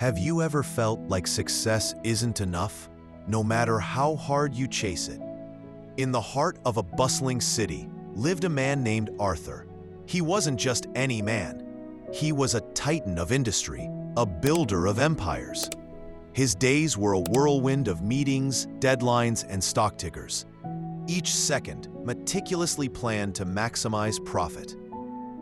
Have you ever felt like success isn't enough, no matter how hard you chase it? In the heart of a bustling city lived a man named Arthur. He wasn't just any man. He was a titan of industry, a builder of empires. His days were a whirlwind of meetings, deadlines, and stock tickers, each second meticulously planned to maximize profit.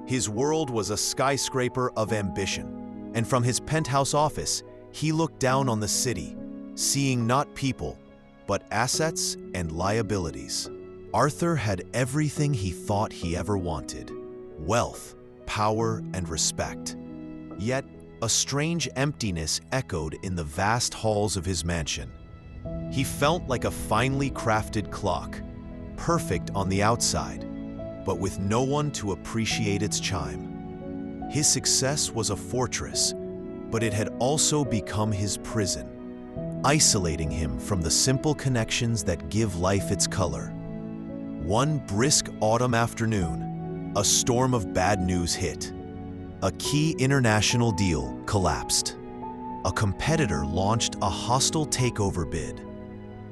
His world was a skyscraper of ambition, and from his penthouse office, he looked down on the city, seeing not people, but assets and liabilities. Arthur had everything he thought he ever wanted: wealth, power, and respect. Yet, a strange emptiness echoed in the vast halls of his mansion. He felt like a finely crafted clock, perfect on the outside, but with no one to appreciate its chime. His success was a fortress, but it had also become his prison, isolating him from the simple connections that give life its color. One brisk autumn afternoon, a storm of bad news hit. A key international deal collapsed. A competitor launched a hostile takeover bid,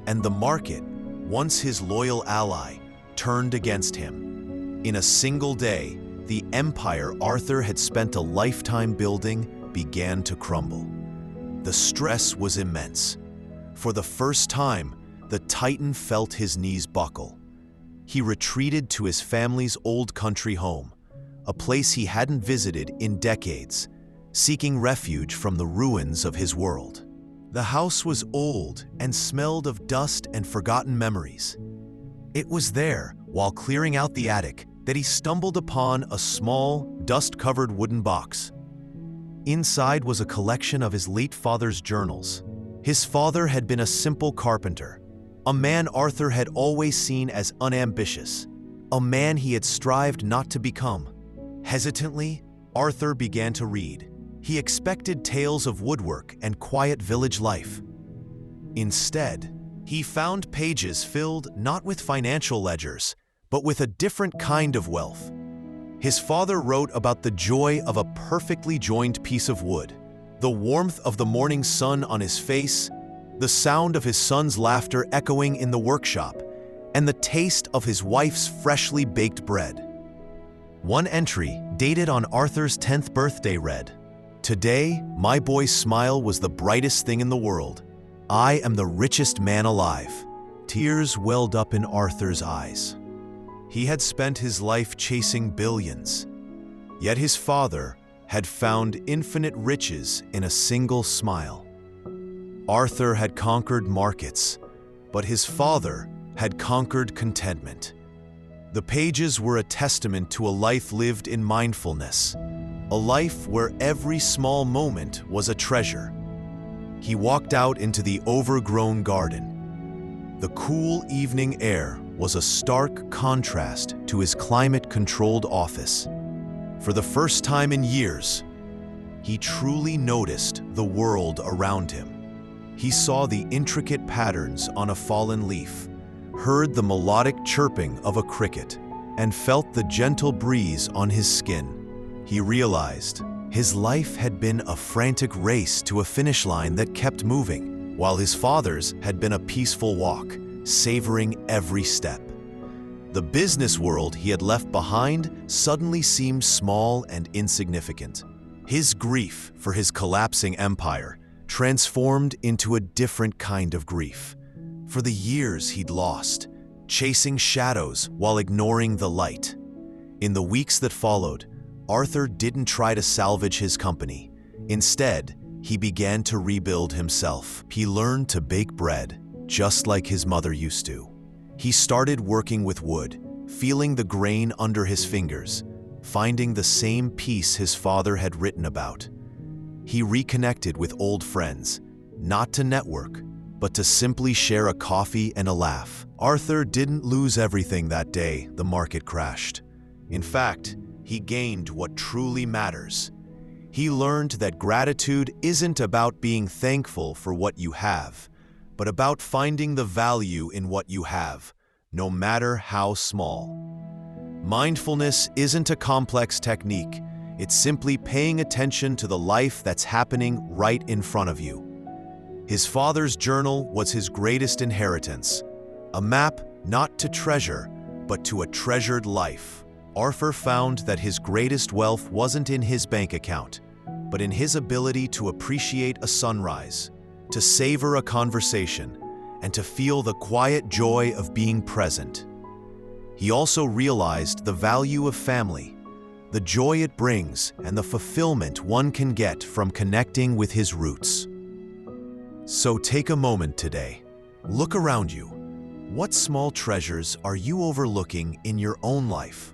and the market, once his loyal ally, turned against him. In a single day, the empire Arthur had spent a lifetime building began to crumble. The stress was immense. For the first time, the titan felt his knees buckle. He retreated to his family's old country home, a place he hadn't visited in decades, seeking refuge from the ruins of his world. The house was old and smelled of dust and forgotten memories. It was there, while clearing out the attic, that he stumbled upon a small, dust-covered wooden box. Inside was a collection of his late father's journals. His father had been a simple carpenter, a man Arthur had always seen as unambitious, a man he had strived not to become. Hesitantly, Arthur began to read. He expected tales of woodwork and quiet village life. Instead, he found pages filled not with financial ledgers, but with a different kind of wealth. His father wrote about the joy of a perfectly joined piece of wood, the warmth of the morning sun on his face, the sound of his son's laughter echoing in the workshop, and the taste of his wife's freshly baked bread. One entry, dated on Arthur's 10th birthday, read, "Today, my boy's smile was the brightest thing in the world. I am the richest man alive." Tears welled up in Arthur's eyes. He had spent his life chasing billions, yet his father had found infinite riches in a single smile. Arthur had conquered markets, but his father had conquered contentment. The pages were a testament to a life lived in mindfulness, a life where every small moment was a treasure. He walked out into the overgrown garden. The cool evening air was a stark contrast to his climate-controlled office. For the first time in years, he truly noticed the world around him. He saw the intricate patterns on a fallen leaf, heard the melodic chirping of a cricket, and felt the gentle breeze on his skin. He realized his life had been a frantic race to a finish line that kept moving, while his father's had been a peaceful walk, savoring every step. The business world he had left behind suddenly seemed small and insignificant. His grief for his collapsing empire transformed into a different kind of grief. For the years he'd lost, chasing shadows while ignoring the light. In the weeks that followed, Arthur didn't try to salvage his company. Instead, he began to rebuild himself. He learned to bake bread, just like his mother used to. He started working with wood, feeling the grain under his fingers, finding the same peace his father had written about. He reconnected with old friends, not to network, but to simply share a coffee and a laugh. Arthur didn't lose everything that day the market crashed. In fact, he gained what truly matters. He learned that gratitude isn't about being thankful for what you have, but about finding the value in what you have, no matter how small. Mindfulness isn't a complex technique. It's simply paying attention to the life that's happening right in front of you. His father's journal was his greatest inheritance, a map not to treasure, but to a treasured life. Arthur found that his greatest wealth wasn't in his bank account, but in his ability to appreciate a sunrise, to savor a conversation, and to feel the quiet joy of being present. He also realized the value of family, the joy it brings, and the fulfillment one can get from connecting with his roots. So take a moment today. Look around you. What small treasures are you overlooking in your own life?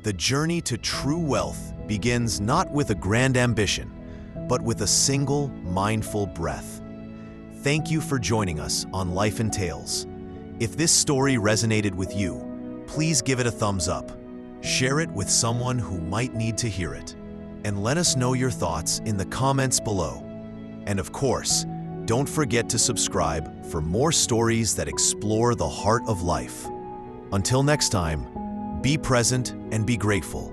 The journey to true wealth begins not with a grand ambition, but with a single mindful breath. Thank you for joining us on Life and Tales. If this story resonated with you, please give it a thumbs up. Share it with someone who might need to hear it. And let us know your thoughts in the comments below. And of course, don't forget to subscribe for more stories that explore the heart of life. Until next time, be present and be grateful.